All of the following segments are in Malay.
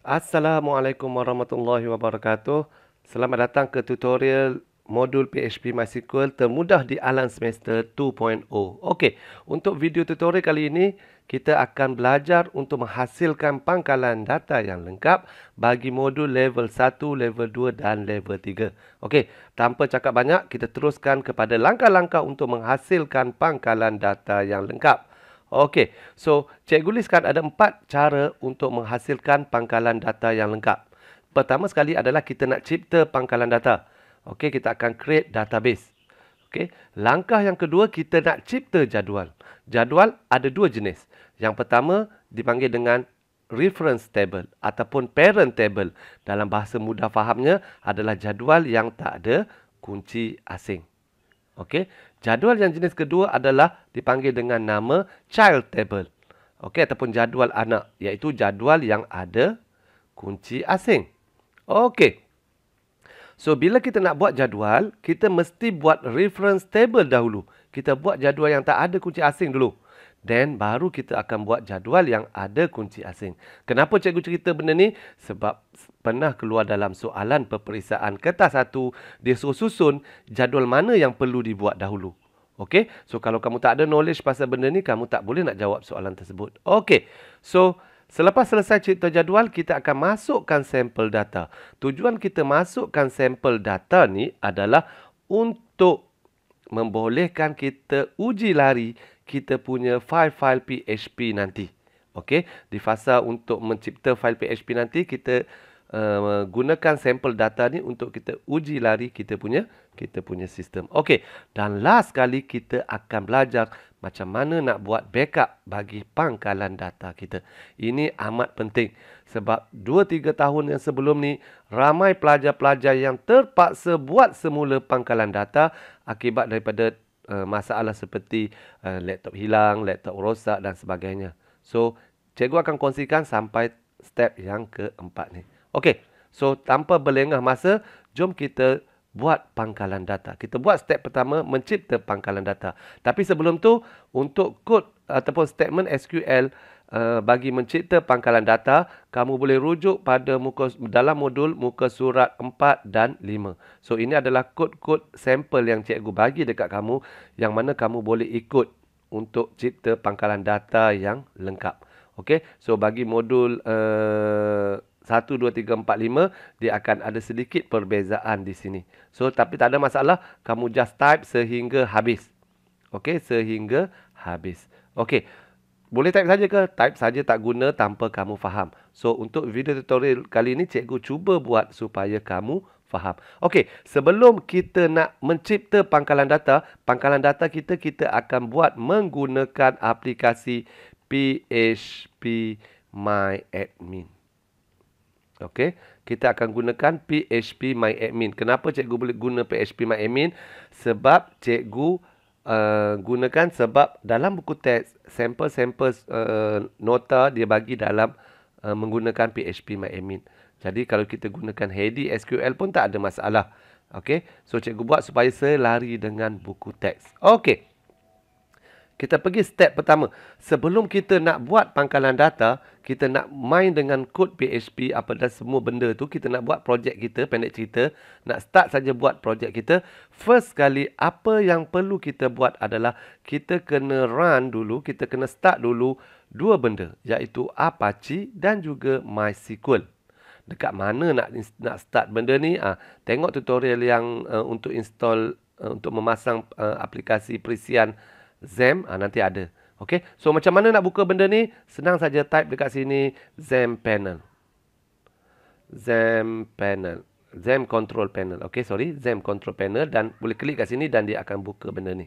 Assalamualaikum warahmatullahi wabarakatuh. Selamat datang ke tutorial modul PHP MySQL termudah di Alan Semester 2.0. Okey, untuk video tutorial kali ini, kita akan belajar untuk menghasilkan pangkalan data yang lengkap bagi modul level 1, level 2 dan level 3. Okey, tanpa cakap banyak, kita teruskan kepada langkah-langkah untuk menghasilkan pangkalan data yang lengkap. Okey, so cikgu listkan ada 4 cara untuk menghasilkan pangkalan data yang lengkap. Pertama sekali adalah kita nak cipta pangkalan data. Okey, kita akan create database. Okey, langkah yang kedua kita nak cipta jadual. Jadual ada dua jenis. Yang pertama dipanggil dengan reference table ataupun parent table. Dalam bahasa mudah fahamnya adalah jadual yang tak ada kunci asing. Okey, jadual yang jenis kedua adalah dipanggil dengan nama child table. Okey, ataupun jadual anak, iaitu jadual yang ada kunci asing. Okey. So, bila kita nak buat jadual, kita mesti buat reference table dahulu. Kita buat jadual yang tak ada kunci asing dulu. Then, baru kita akan buat jadual yang ada kunci asing. Kenapa cikgu cerita benda ni? Sebab pernah keluar dalam soalan peperiksaan kertas 1, dia suruh susun jadual mana yang perlu dibuat dahulu. Okey? So, kalau kamu tak ada knowledge pasal benda ni, kamu tak boleh nak jawab soalan tersebut. Okey. So, selepas selesai cipta jadual, kita akan masukkan sampel data. Tujuan kita masukkan sampel data ni adalah untuk membolehkan kita uji lari kita punya file-file PHP nanti. Okey, di fasa untuk mencipta file PHP nanti kita gunakan sampel data ni untuk kita uji lari kita punya sistem. Okey, dan last kali kita akan belajar macam mana nak buat backup bagi pangkalan data kita. Ini amat penting sebab 2-3 tahun yang sebelum ni ramai pelajar-pelajar yang terpaksa buat semula pangkalan data akibat daripada masalah seperti laptop hilang, laptop rosak dan sebagainya. So, cikgu akan kongsikan sampai step yang keempat ni. Okey, so tanpa berlengah masa, jom kita buat pangkalan data. Kita buat step pertama, mencipta pangkalan data. Tapi sebelum tu, untuk kod ataupun statement SQL bagi mencipta pangkalan data, kamu boleh rujuk pada dalam modul muka surat 4 dan 5. So, ini adalah kod-kod sampel yang cikgu bagi dekat kamu yang mana kamu boleh ikut untuk cipta pangkalan data yang lengkap. Okey, so bagi modul 1, 2, 3, 4, 5, dia akan ada sedikit perbezaan di sini. So, tapi tak ada masalah, kamu just type sehingga habis. Okey, sehingga habis. Okey. Boleh type saja ke? Type saja tak guna tanpa kamu faham. So, untuk video tutorial kali ini, cikgu cuba buat supaya kamu faham. Okey, sebelum kita nak mencipta pangkalan data kita akan buat menggunakan aplikasi PHP MyAdmin. Okey, kita akan gunakan PHP MyAdmin. Kenapa cikgu boleh guna PHP MyAdmin? Sebab cikgu gunakan sebab dalam buku teks sampel-sampel nota dia bagi dalam menggunakan PHP MyAdmin. Jadi kalau kita gunakan Heady SQL pun tak ada masalah. Okey, so cikgu buat supaya selari dengan buku teks. Okey. Kita pergi step pertama. Sebelum kita nak buat pangkalan data, kita nak main dengan kod PHP apa dan semua benda tu, kita nak buat projek kita, pendek cerita, nak start saja buat projek kita. First kali, apa yang perlu kita buat adalah kita kena run dulu, kita kena start dulu dua benda, iaitu Apache dan juga MySQL. Dekat mana nak start benda ni? Tengok tutorial yang untuk install, untuk memasang aplikasi perisian XAMPP, nanti ada. Okey, so macam mana nak buka benda ni? Senang saja type dekat sini XAMPP panel. XAMPP panel. XAMPP control panel. Okey, sorry, XAMPP control panel dan boleh klik kat sini dan dia akan buka benda ni.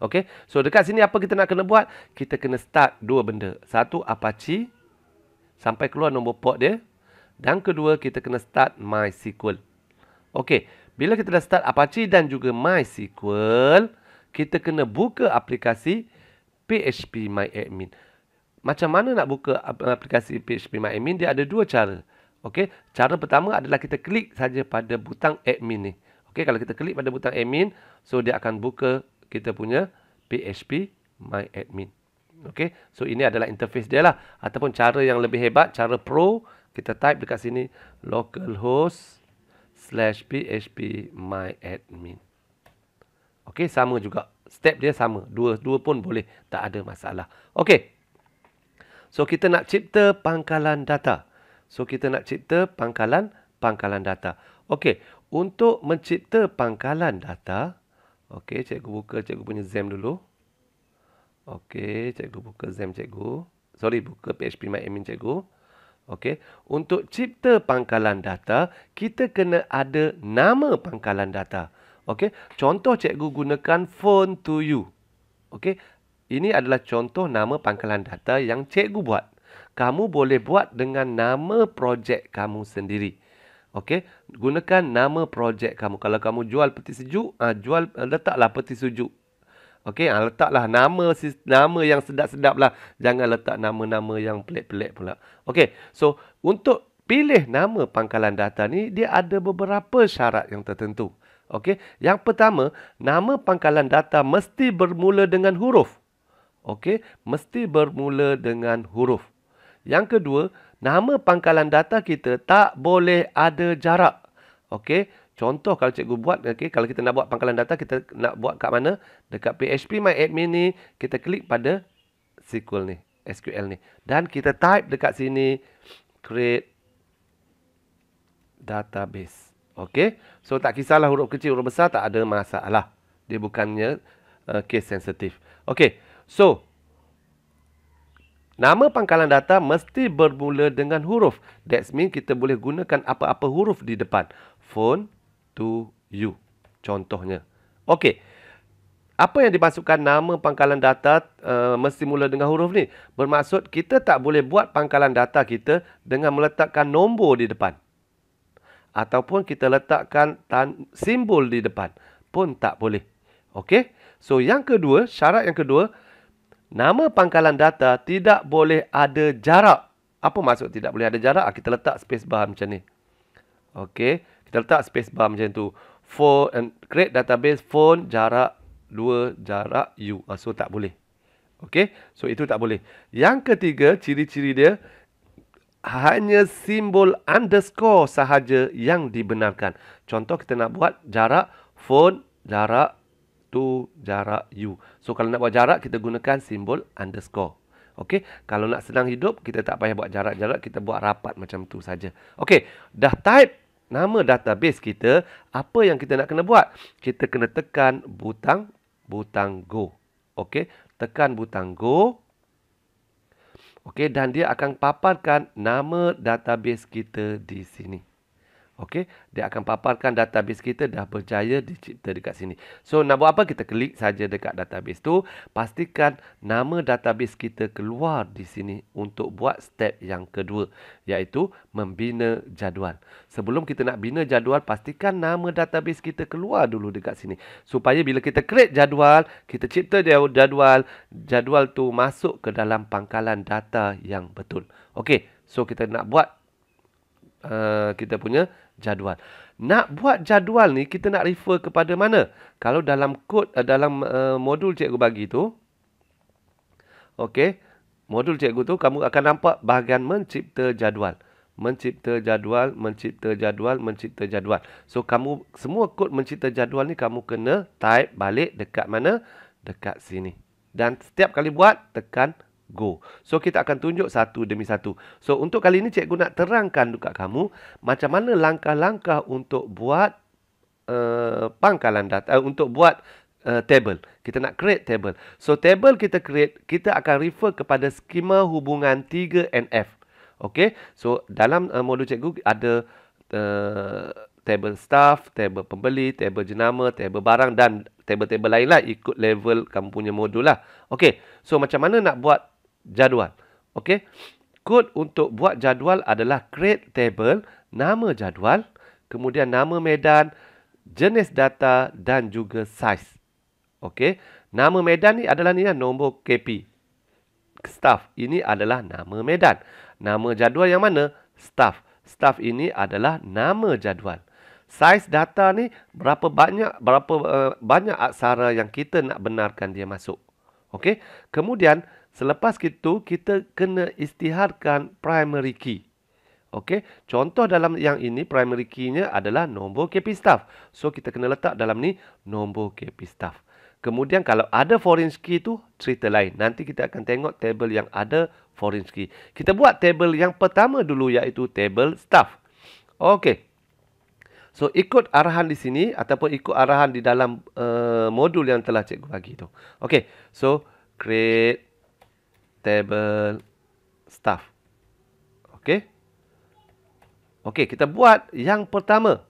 Okey, so dekat sini apa kita nak kena buat? Kita kena start dua benda. Satu, Apache sampai keluar nombor port dia. Dan kedua, kita kena start MySQL. Okey, bila kita dah start Apache dan juga MySQL, kita kena buka aplikasi PHP MyAdmin. Macam mana nak buka aplikasi PHP MyAdmin? Dia ada dua cara. Okey, cara pertama adalah kita klik saja pada butang admin ni. Okey, kalau kita klik pada butang admin, so dia akan buka kita punya PHP MyAdmin. Okey, so ini adalah interface dia lah. Ataupun cara yang lebih hebat, cara pro Kita type dekat sini localhost/phpMyAdmin. Okey, sama juga. Step dia sama. Dua pun boleh. Tak ada masalah. Okey. So, kita nak cipta pangkalan data. Pangkalan data. Okey. Untuk mencipta pangkalan data. Okey, cikgu buka cikgu punya XAMPP dulu. Okey, cikgu buka XAMPP cikgu. Sorry, buka PHPMyAdmin cikgu. Okey. Untuk cipta pangkalan data, kita kena ada nama pangkalan data. Okey, contoh cikgu gunakan phone to you. Okey, ini adalah contoh nama pangkalan data yang cikgu buat. Kamu boleh buat dengan nama projek kamu sendiri. Okey, gunakan nama projek kamu. Kalau kamu jual peti sejuk, letaklah peti sejuk. Okey, letaklah nama yang sedap-sedap lah. Jangan letak nama-nama yang pelik-pelik pula. Okey, so untuk pilih nama pangkalan data ni, dia ada beberapa syarat yang tertentu. Okey, yang pertama, nama pangkalan data mesti bermula dengan huruf. Okey, mesti bermula dengan huruf. Yang kedua, nama pangkalan data kita tak boleh ada jarak. Okey, contoh kalau cikgu buat, okey, kalau kita nak buat pangkalan data, kita nak buat kat mana? Dekat PHPMyAdmin ni, kita klik pada SQL ni. Dan kita type dekat sini, create database. Okey, so tak kisahlah huruf kecil, huruf besar, tak ada masalah. Dia bukannya case sensitif. Okey, so nama pangkalan data mesti bermula dengan huruf. That means kita boleh gunakan apa-apa huruf di depan. Phone to you. Contohnya. Okey. Apa yang dimasukkan nama pangkalan data mesti mula dengan huruf ni? Bermaksud kita tak boleh buat pangkalan data kita dengan meletakkan nombor di depan. Ataupun kita letakkan simbol di depan. Pun tak boleh. Okey. So yang kedua, syarat yang kedua, nama pangkalan data tidak boleh ada jarak. Apa maksud tidak boleh ada jarak? Kita letak space bar macam ni. Okey, kita letak space bar macam tu. Create database phone jarak 2 jarak you. So tak boleh. Okey, so itu tak boleh. Yang ketiga, ciri-ciri dia hanya simbol underscore sahaja yang dibenarkan. Contoh kita nak buat jarak phone jarak to jarak you. So, kalau nak buat jarak, kita gunakan simbol underscore. Okey, kalau nak senang hidup, kita tak payah buat jarak-jarak, kita buat rapat macam tu saja. Okey, dah type nama database kita, apa yang kita nak kena buat? Kita kena tekan butang go. Okey, tekan butang go. Okey, dan dia akan paparkan nama database kita di sini. Okey, dia akan paparkan database kita dah berjaya dicipta dekat sini. So, nak buat apa? Kita klik saja dekat database tu. Pastikan nama database kita keluar di sini untuk buat step yang kedua, iaitu membina jadual. Sebelum kita nak bina jadual, pastikan nama database kita keluar dulu dekat sini. Supaya bila kita create jadual, kita cipta jadual tu masuk ke dalam pangkalan data yang betul. Okey, so kita nak buat kita punya jadual. Nak buat jadual ni, kita nak refer kepada mana? Kalau dalam kod, dalam modul cikgu bagi tu, okey, modul cikgu tu, kamu akan nampak bahagian mencipta jadual. Mencipta jadual. So, kamu, semua kod mencipta jadual ni, kamu kena type balik dekat mana? Dekat sini. Dan setiap kali buat, tekan go. So, kita akan tunjuk satu demi satu. So, untuk kali ini cikgu nak terangkan dekat kamu macam mana langkah-langkah untuk buat pangkalan data, untuk buat table. Kita nak create table. So, table kita create, kita akan refer kepada skema hubungan 3NF. Okey. So, dalam modul cikgu ada table staff, table pembeli, table jenama, table barang dan table-table lain lah, ikut level kamu punya modul lah. Okey. So, macam mana nak buat jadual? Okey. Kod untuk buat jadual adalah create table, nama jadual, kemudian nama medan, jenis data dan juga size. Okey. Nama medan ni adalah ni lah, nombor KP. Staff ini adalah nama medan. Nama jadual yang mana? Staff. Staff ini adalah nama jadual. Size data ni berapa banyak aksara yang kita nak benarkan dia masuk. Okey. Kemudian selepas itu, kita kena isytiharkan primary key. Okey, contoh dalam yang ini primary key-nya adalah nombor KP staff. So kita kena letak dalam ni nombor KP staff. Kemudian kalau ada foreign key tu cerita lain. Nanti kita akan tengok table yang ada foreign key. Kita buat table yang pertama dulu iaitu table staff. Okey. So ikut arahan di sini ataupun ikut arahan di dalam modul yang telah cikgu bagi tu. Okey. So create table staff. Okey. Okey, kita buat yang pertama.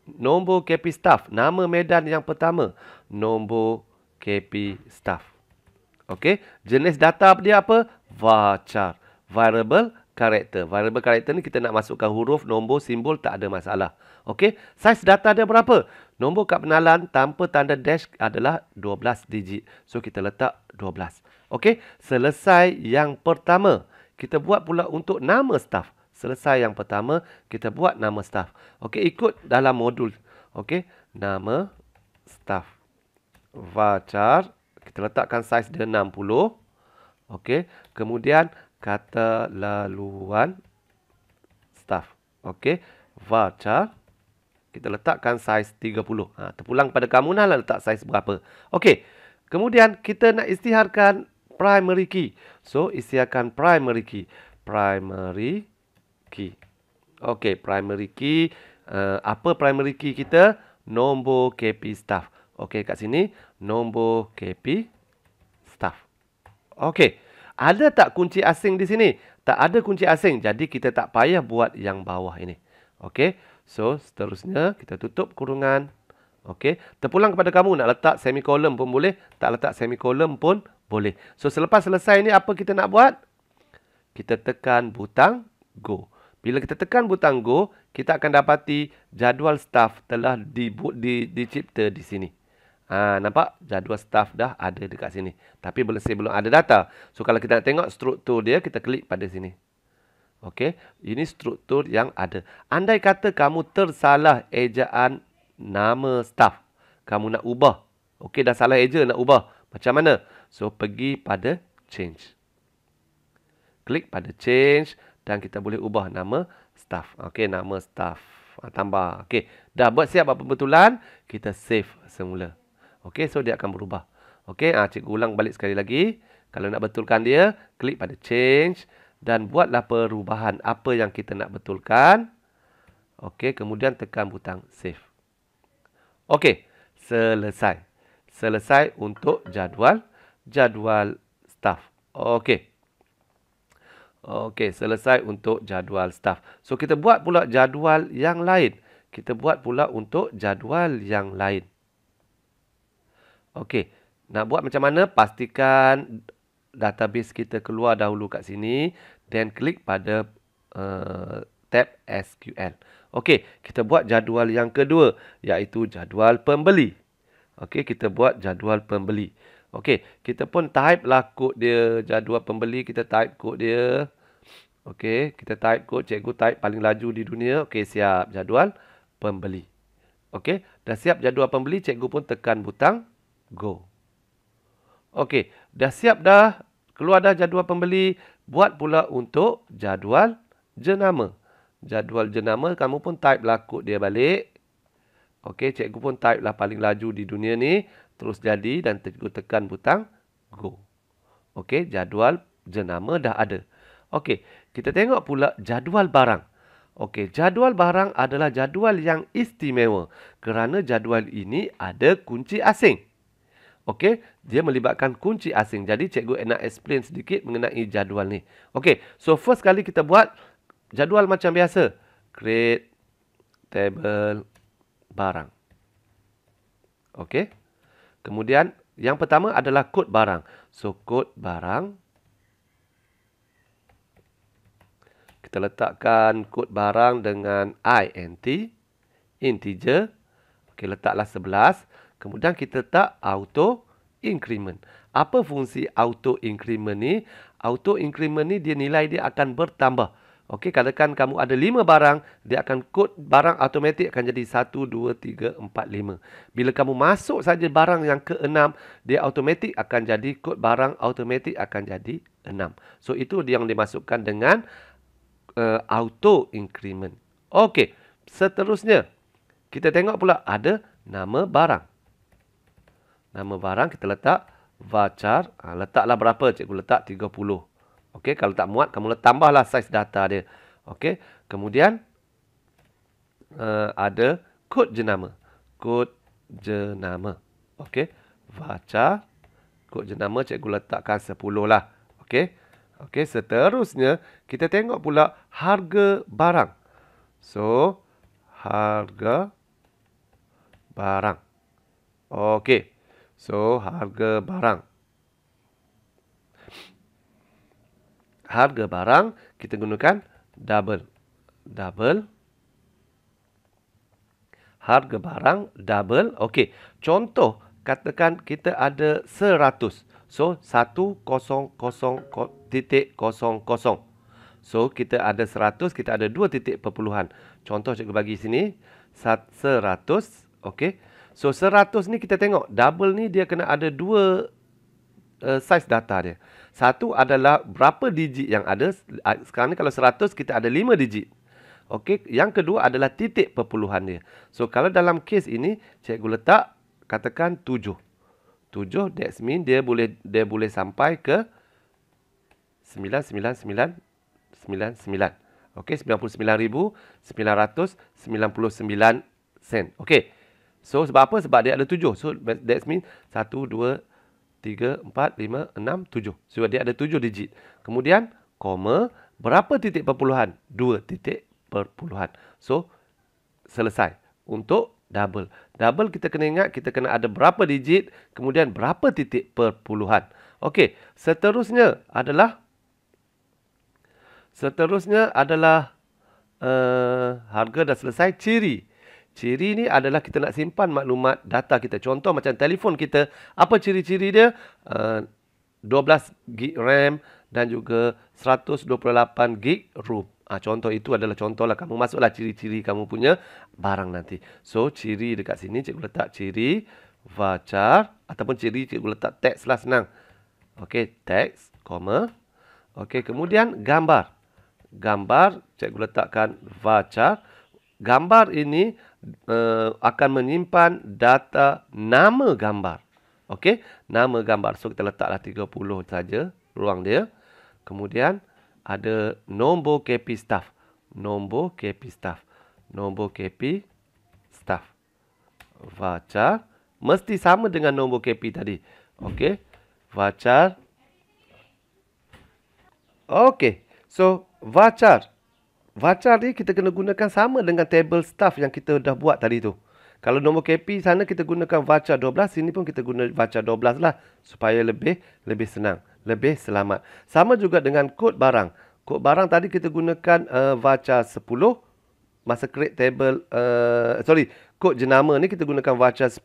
Nombor KP staff. Nama medan yang pertama. Nombor KP staff. Okey. Jenis data dia apa? Varchar. Variable character. Variable character ni kita nak masukkan huruf, nombor, simbol, tak ada masalah. Okey. Saiz data dia berapa? Nombor kad pengenalan tanpa tanda dash adalah 12 digit. So, kita letak 12. Okey. Selesai yang pertama. Kita buat pula untuk nama staff. Selesai yang pertama, kita buat nama staff. Okey, ikut dalam modul. Okey, nama staff. Varchar. Kita letakkan saiz dia 60. Okey, kemudian kata laluan staff. Okey, varchar. Kita letakkan saiz 30. Terpulang pada kamu nak letak saiz berapa. Okey, kemudian kita nak isytiharkan primary key. So, isytiharkan primary key. Primary key. Okey, primary key. Apa primary key kita? Nombor KP staff. Okey, kat sini nombor KP staff. Okey, ada tak kunci asing di sini? Tak ada kunci asing. Jadi kita tak payah buat yang bawah ini. Okey, so seterusnya kita tutup kurungan. Okey, terpulang kepada kamu nak letak semikolon pun boleh, tak letak semikolon pun boleh. So selepas selesai ni apa kita nak buat? Kita tekan butang go. Bila kita tekan butang go, kita akan dapati jadual staff telah dicipta di sini. Nampak? Jadual staff dah ada dekat sini. Tapi belum ada data. So, kalau kita nak tengok struktur dia, kita klik pada sini. Okey. Ini struktur yang ada. Andai kata kamu tersalah ejaan nama staff. Kamu nak ubah. Okey, dah salah eja nak ubah. Macam mana? So, pergi pada change. Klik pada change. Dan kita boleh ubah nama staff. Okey, nama staff. Tambah. Okey, dah buat siap apa pembetulan. Kita save semula. Okey, so dia akan berubah. Okey, cikgu ulang balik sekali lagi. Kalau nak betulkan dia, klik pada change. Dan buatlah perubahan apa yang kita nak betulkan. Okey, kemudian tekan butang save. Okey, selesai. Selesai untuk jadual staff. Okey. Okey, selesai untuk jadual staff. So, kita buat pula jadual yang lain. Kita buat pula untuk jadual yang lain. Okey, nak buat macam mana? Pastikan database kita keluar dahulu kat sini. Dan klik pada tab SQL. Okey, kita buat jadual yang kedua. Iaitu jadual pembeli. Okey, kita buat jadual pembeli. Okey, kita pun type lah kod dia. Jadual pembeli, kita type kod dia. Okey, kita type kod. Cikgu type paling laju di dunia. Okey, siap. Jadual pembeli. Okey, dah siap jadual pembeli. Cikgu pun tekan butang go. Okey, dah siap dah. Keluar dah jadual pembeli. Buat pula untuk jadual jenama. Jadual jenama, kamu pun type lah kod dia balik. Okey, cikgu pun type lah paling laju di dunia ni. Terus jadi dan cikgu tekan butang go. Okey, jadual jenama dah ada. Okey, kita tengok pula jadual barang. Okey, jadual barang adalah jadual yang istimewa. Kerana jadual ini ada kunci asing. Okey, dia melibatkan kunci asing. Jadi cikgu nak explain sedikit mengenai jadual ni. Okey, so first kali kita buat jadual macam biasa. Create table barang. Okey. Kemudian, yang pertama adalah kod barang. So, kod barang. Kita letakkan kod barang dengan int, integer. Okey, letaklah 11. Kemudian, kita letak auto increment. Apa fungsi auto increment ni? Auto increment ni, nilai dia akan bertambah. Okey, katakan kamu ada 5 barang, dia akan kod barang automatik akan jadi 1, 2, 3, 4, 5. Bila kamu masuk saja barang yang ke-6, dia automatik akan jadi kod barang automatik akan jadi 6. So, itu yang dimasukkan dengan auto increment. Okey, seterusnya kita tengok pula ada nama barang. Nama barang kita letak varchar. Letaklah berapa? Cikgu letak 30. Okey, kalau tak muat kamu tambahlah saiz data dia. Okey, kemudian ada kod jenama. Kod jenama. Okey, varchar kod jenama cikgu letakkan 10 lah. Okey. Okey, seterusnya kita tengok pula harga barang. So, harga barang. Okey. So, harga barang. Harga barang kita gunakan double. Double. Harga barang double. Okey. Contoh, katakan kita ada 100. So, 100.00. So, kita ada 100, kita ada 2 titik perpuluhan. Contoh cikgu bagi sini 100. Okey. So, 100 ni kita tengok double ni dia kena ada 2 saiz data dia. Satu adalah berapa digit yang ada. Sekarang ni kalau 100 kita ada 5 digit. Okey, yang kedua adalah titik perpuluhan dia. So, kalau dalam kes ini cikgu letak katakan 7. 7, that means dia boleh sampai ke 99999. Okey, 99,999 sen. Okey. So, sebab apa? Sebab dia ada 7. So, that means 1, 2, 3, 4, 5, 6, 7. So, dia ada 7 digit. Kemudian, koma, berapa titik perpuluhan? 2 titik perpuluhan. So, selesai. Untuk double. Double kita kena ingat, kita kena ada berapa digit, kemudian berapa titik perpuluhan. Okey, seterusnya adalah harga dah selesai, ciri. Ciri ni adalah kita nak simpan maklumat data kita. Contoh macam telefon kita, apa ciri-ciri dia? 12 GB RAM dan juga 128 GB ROM. Contoh itu adalah contohlah, kamu masuklah ciri-ciri kamu punya barang nanti. So, ciri dekat sini cikgu letak ciri varchar ataupun ciri cikgu letak teks lah, senang. Okey, teks, koma. Okey, kemudian gambar. Gambar cikgu letakkan varchar. Gambar ini akan menyimpan data nama gambar. Okey, nama gambar. So, kita letaklah 30 saja ruang dia. Kemudian ada nombor KP staff. Nombor KP staff. Nombor KP staff. Varchar mesti sama dengan nombor KP tadi. Okey, varchar. Okey, so varchar. Varchar ni kita kena gunakan sama dengan table staff yang kita dah buat tadi tu. Kalau nombor KP sana kita gunakan varchar 12, sini pun kita guna varchar 12 lah supaya lebih senang, lebih selamat. Sama juga dengan kod barang. Kod barang tadi kita gunakan varchar 10. Masa create table kod jenama ni kita gunakan varchar 10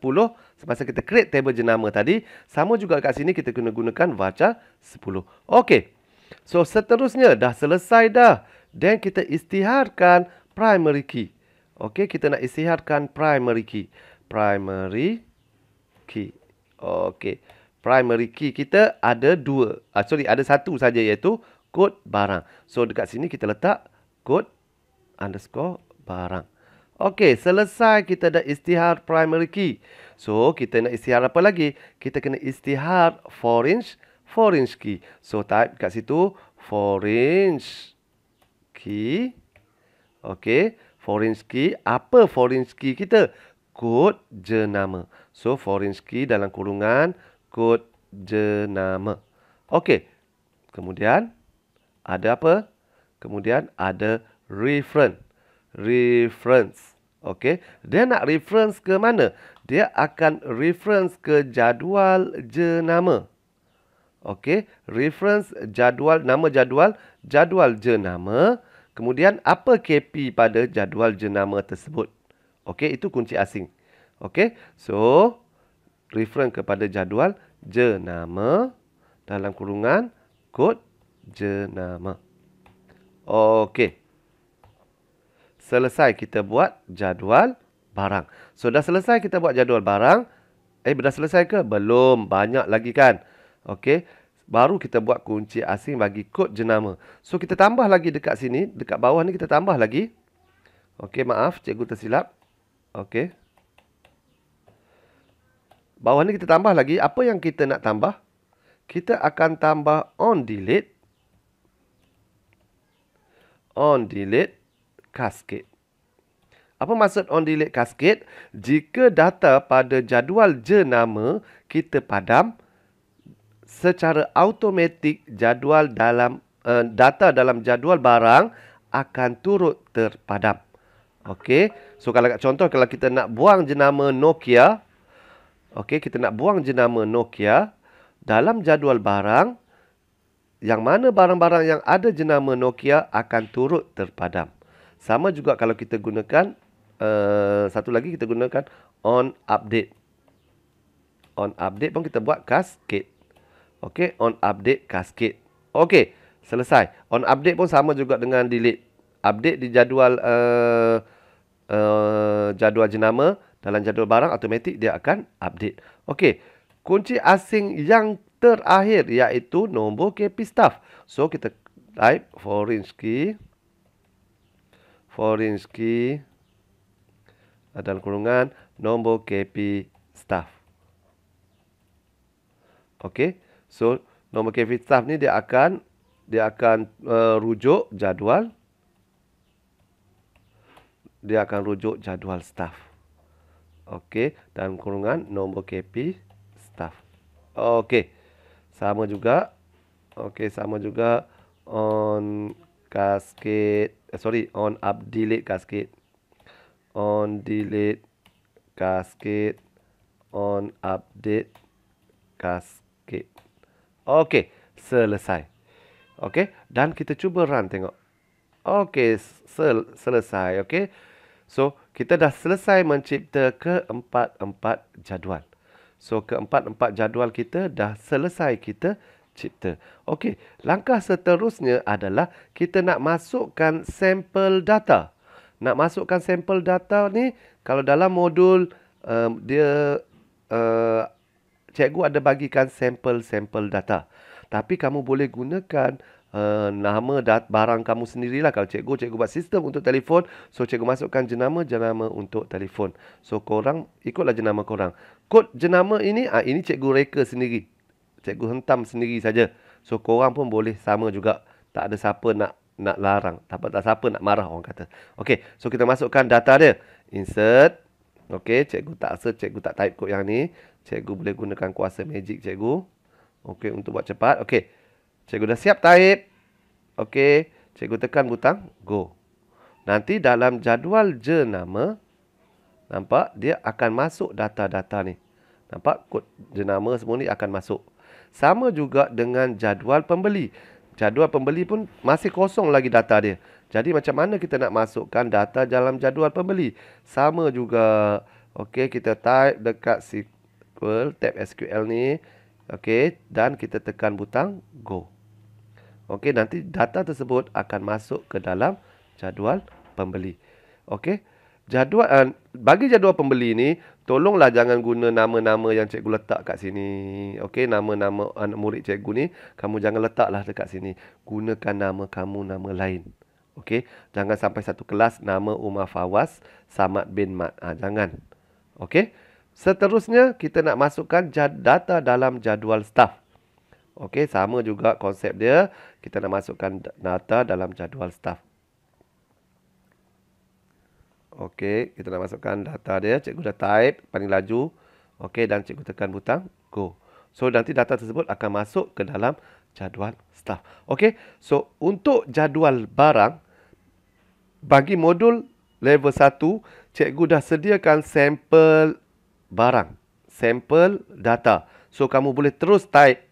semasa kita create table jenama tadi. Sama juga kat sini kita kena gunakan varchar 10. Okey. So seterusnya dah selesai dah. Dan kita isytiharkan primary key. Okey, kita nak isytiharkan primary key. Primary key. Okey. Primary key kita ada 2. Ada 1 saja, iaitu kod barang. So dekat sini kita letak kod underscore barang. Okey, selesai kita dah isytihar primary key. So kita nak isytihar apa lagi? Kita kena isytihar foreign key. So type kat situ foreign key. Okey, foreign key. Apa foreign key kita? Kod jenama. So foreign key dalam kurungan kod jenama. Okey. Kemudian ada apa? Kemudian ada reference. Okey. Dia nak reference ke mana? Dia akan reference ke jadual jenama. Okey, reference jadual, nama jadual jenama. Kemudian apa KP pada jadual jenama tersebut. Okey, itu kunci asing. Okey, so reference kepada jadual jenama dalam kurungan kod jenama. Okey. Selesai kita buat jadual barang. So dah selesai kita buat jadual barang. Dah selesai ke? Belum, banyak lagi kan. Okey. baru kita buat kunci asing bagi kod jenama. So, kita tambah lagi dekat sini. Dekat bawah ni kita tambah lagi. Okey, maaf. Cikgu tersilap. Okey. Bawah ni kita tambah lagi. Apa yang kita nak tambah? Kita akan tambah on delete. On delete cascade. Apa maksud on delete cascade? Jika data pada jadual jenama kita padam, secara automatik jadual dalam data dalam jadual barang akan turut terpadam. Okey. So kalau contoh kalau kita nak buang jenama Nokia, okey, kita nak buang jenama Nokia dalam jadual barang, yang mana barang-barang yang ada jenama Nokia akan turut terpadam. Sama juga kalau kita gunakan satu lagi, kita gunakan on update. On update pun kita buat cascade. Okey, on update cascade. Okey, selesai. On update pun sama juga dengan delete. Update di jadual jadual jenama, dalam jadual barang automatik dia akan update. Okey, kunci asing yang terakhir iaitu nombor KP staff. So kita type foreign key dalam kurungan nombor KP staff. Okey. So nombor KP staff ni dia akan rujuk jadual. Dia akan rujuk jadual staff. Okey, dalam kurungan nombor KP staff. Okey. Sama juga. Okey, sama juga on cascade, on delete cascade. On delete cascade, on update cascade. Okey, selesai. Okey, dan kita cuba run tengok. Okey, selesai. Okey. So, kita dah selesai mencipta keempat-empat jadual. So, keempat-empat jadual kita dah selesai kita cipta. Okey, langkah seterusnya adalah kita nak masukkan sampel data. Nak masukkan sampel data ni, kalau dalam modul cikgu ada bagikan sampel-sampel data. Tapi kamu boleh gunakan nama barang kamu sendirilah. Kalau cikgu buat sistem untuk telefon, so cikgu masukkan jenama untuk telefon. So korang ikutlah jenama korang. Kod jenama ini cikgu reka sendiri. Cikgu hentam sendiri saja. So korang pun boleh sama juga. Tak ada siapa nak larang. Tak siapa nak marah orang kata. Okey, so kita masukkan data dia. Insert. Okey, cikgu tak type kod yang ni. Cikgu boleh gunakan kuasa magic cikgu. Okey, untuk buat cepat. Okey. Cikgu dah siap type. Okey, cikgu tekan butang go. Nanti dalam jadual jenama, nampak dia akan masuk data-data ni. Nampak kod jenama semua ni akan masuk. Sama juga dengan jadual pembeli. Jadual pembeli pun masih kosong lagi data dia. Jadi macam mana kita nak masukkan data dalam jadual pembeli? Sama juga. Okey, kita type dekat SQL, tab SQL ni. Okey, dan kita tekan butang go. Okey, nanti data tersebut akan masuk ke dalam jadual pembeli. Okey. Bagi jadual pembeli ni, tolonglah jangan guna nama-nama yang cikgu letak kat sini. Okey, nama-nama anak murid cikgu ni, kamu jangan letaklah dekat sini. Gunakan nama kamu, nama lain. Okey, jangan sampai satu kelas nama Umar Fawaz Samad bin Mat. Jangan. Okey. Seterusnya, kita nak masukkan data dalam jadual staff. Okey, sama juga konsep dia. Kita nak masukkan data dalam jadual staff. Okey, kita nak masukkan data dia. Cikgu dah type paling laju. Okey, dan cikgu tekan butang go. So, nanti data tersebut akan masuk ke dalam jadual staff. Okey, so untuk jadual barang, bagi modul level 1, cikgu dah sediakan sampel barang. Sampel data. So, kamu boleh terus type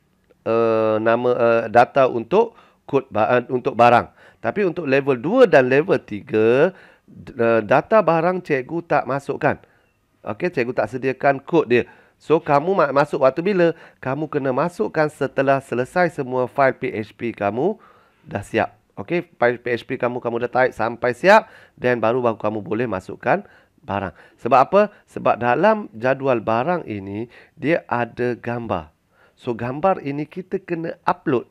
nama data untuk kod untuk barang. Tapi untuk level 2 dan level 3, data barang cikgu tak masukkan. Okey, cikgu tak sediakan kod dia. So, kamu masuk waktu bila? Kamu kena masukkan setelah selesai semua fail PHP kamu dah siap. Okey, fail PHP kamu dah type sampai siap, dan baru kamu boleh masukkan barang. Sebab apa? Sebab dalam jadual barang ini, dia ada gambar. So, gambar ini kita kena upload.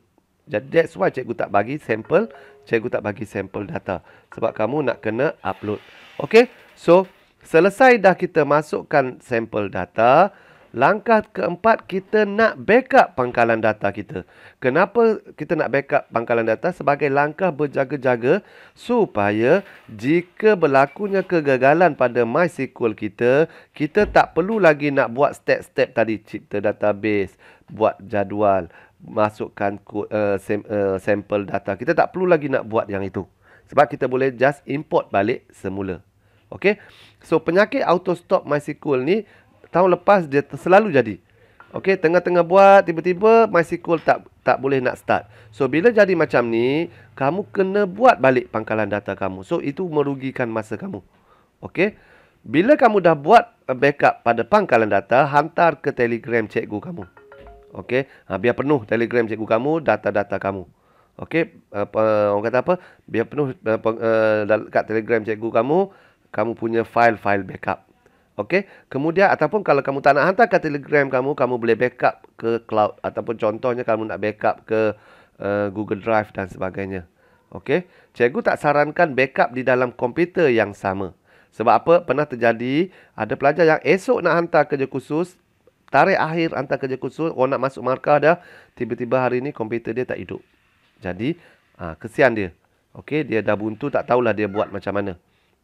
Jadi, that's why cikgu tak bagi sampel. Cikgu tak bagi sampel data. Sebab kamu nak kena upload. Okay. So, selesai dah kita masukkan sampel data. Langkah keempat, kita nak backup pangkalan data kita. Kenapa kita nak backup pangkalan data? Sebagai langkah berjaga-jaga supaya jika berlakunya kegagalan pada MySQL kita, kita tak perlu lagi nak buat step-step tadi. Cipta database, buat jadual, masukkan sampel data. Kita tak perlu lagi nak buat yang itu. Sebab kita boleh just import balik semula. Okay? So, penyakit auto stop MySQL ni tahun lepas dia selalu jadi. Okey, tengah-tengah buat tiba-tiba MySQL tak boleh nak start. So bila jadi macam ni, kamu kena buat balik pangkalan data kamu. So itu merugikan masa kamu. Okey. Bila kamu dah buat backup pada pangkalan data, hantar ke Telegram cikgu kamu. Okey, biar penuh Telegram cikgu kamu data-data kamu. Okey, orang kata apa? Biar penuh kat Telegram cikgu kamu punya file-file backup. Okey, kemudian ataupun kalau kamu tak nak hantar ke Telegram kamu boleh backup ke cloud ataupun contohnya kamu nak backup ke Google Drive dan sebagainya. Okey, cikgu tak sarankan backup di dalam komputer yang sama. Sebab apa? Pernah terjadi ada pelajar yang esok nak hantar kerja khusus, tarikh akhir hantar kerja khusus, orang nak masuk markah dah, tiba-tiba hari ni komputer dia tak hidup. Jadi, kesian dia. Okey, dia dah buntu, tak tahulah dia buat macam mana.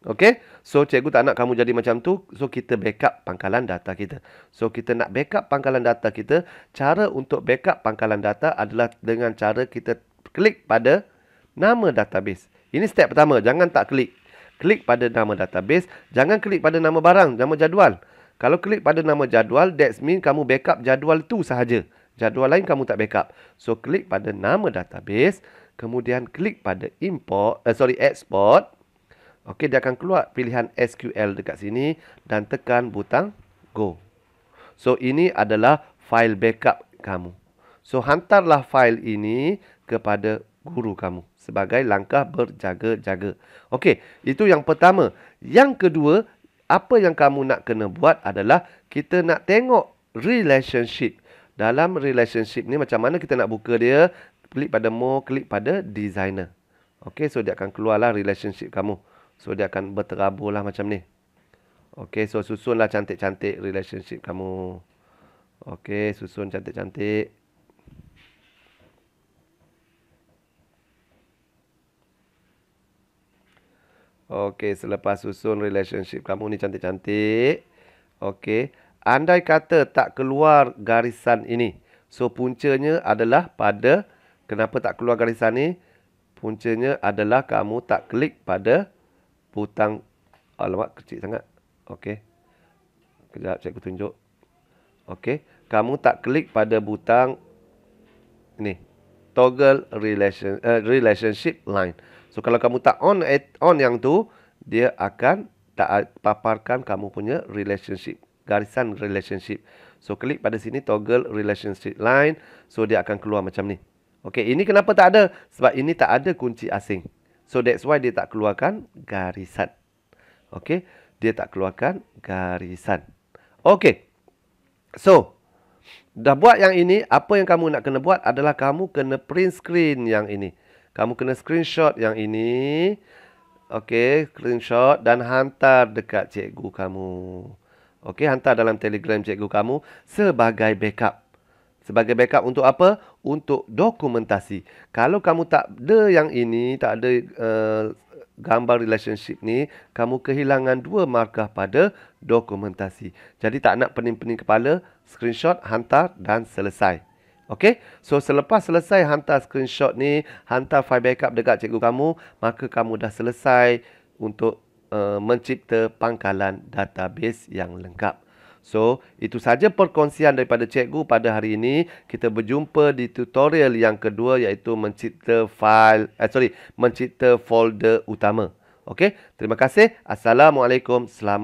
Okey, so cikgu tak nak kamu jadi macam tu. So kita backup pangkalan data kita. So kita nak backup pangkalan data kita. Cara untuk backup pangkalan data adalah dengan cara kita klik pada nama database. Ini step pertama, jangan tak klik. Klik pada nama database, jangan klik pada nama barang, nama jadual. Kalau klik pada nama jadual, that means kamu backup jadual tu sahaja. Jadual lain kamu tak backup. So klik pada nama database, kemudian klik pada export. Okey, dia akan keluar pilihan SQL dekat sini dan tekan butang Go. So, ini adalah file backup kamu. So, hantarlah file ini kepada guru kamu sebagai langkah berjaga-jaga. Okey, itu yang pertama. Yang kedua, apa yang kamu nak kena buat adalah kita nak tengok relationship. Dalam relationship ni macam mana kita nak buka dia? Klik pada More, klik pada Designer. Okey, so dia akan keluarlah relationship kamu. So, dia akan berterabur lah macam ni. Okey, so susunlah cantik-cantik relationship kamu. Okey, susun cantik-cantik. Okey, selepas susun relationship kamu ni cantik-cantik. Okey, andai kata tak keluar garisan ini. So, puncanya adalah pada, kenapa tak keluar garisan ni? Puncanya adalah kamu tak klik pada butang, alamak kecil sangat. Okey. Kejap cikgu tunjuk. Okey, kamu tak klik pada butang ni, toggle relationship line. So kalau kamu tak on yang tu, dia akan tak paparkan kamu punya relationship, garisan relationship. So klik pada sini toggle relationship line, so dia akan keluar macam ni. Okey, ini kenapa tak ada? Sebab ini tak ada kunci asing. So, that's why dia tak keluarkan garisan. Okey. Dia tak keluarkan garisan. Okey. So, dah buat yang ini. Apa yang kamu nak kena buat adalah kamu kena print screen yang ini. Kamu kena screenshot yang ini. Okey. Screenshot dan hantar dekat cikgu kamu. Okey. Hantar dalam Telegram cikgu kamu sebagai backup. Sebagai backup untuk apa? Untuk dokumentasi. Kalau kamu tak ada yang ini, tak ada gambar relationship ni, kamu kehilangan 2 markah pada dokumentasi. Jadi tak nak pening-pening kepala, screenshot, hantar dan selesai. Okey? So selepas selesai hantar screenshot ni, hantar file backup dekat cikgu kamu, maka kamu dah selesai untuk mencipta pangkalan database yang lengkap. So, itu saja perkongsian daripada cikgu pada hari ini. Kita berjumpa di tutorial yang kedua iaitu mencipta mencipta folder utama. Okey, terima kasih. Assalamualaikum. Selamat